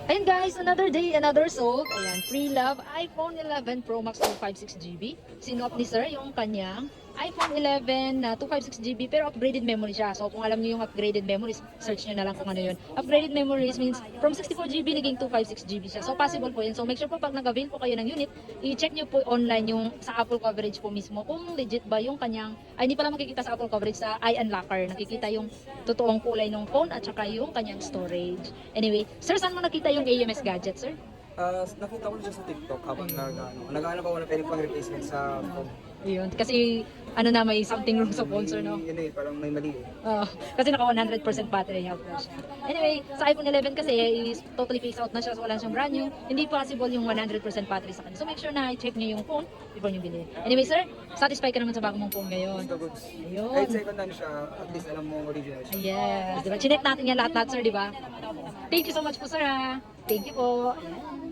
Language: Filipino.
Ayun guys, another day, another sold. Ayan, free love, iPhone 11 Pro Max 256GB. Sinop ni sir yung kanyang iPhone 11 na 256GB pero upgraded memory siya. So kung alam niyo yung upgraded memories, search niyo na lang kung ano yun. Upgraded memories means from 64GB naging 256GB siya. So possible po yun. So make sure po pag nag-avail po kayo ng unit, i-check niyo po online yung sa Apple coverage po mismo kung legit ba yung kanyang, ay hindi pala makikita sa Apple coverage, sa i-unlocker. Nakikita yung totoong kulay ng phone at saka yung kanyang storage. Anyway, sir, saan mo nakita yung AMS gadget, sir? Nakita ko na siya sa TikTok habang nag-ano ako na pwedeng pang replacement sa phone. Ayun, kasi ano na may something wrong sa phone, sir, no? Yun eh, parang may mali eh. Kasi naka 100% battery health na siya. Anyway, sa iPhone 11 kasi is totally phase out na siya, so wala siyang brand new. Hindi possible yung 100% battery sa kanya. So make sure na i-check niyo yung phone before niyo bilhin. Anyway, sir, satisfied ka naman sa bago mong phone ngayon. Gusto goods. Ayun. Kahit second hand siya, at least alam mo original siya. Yes, diba? Chinek natin yan lahat-lahat, sir, diba? Thank you so much po, sir, ha? Thank you po. Ayan.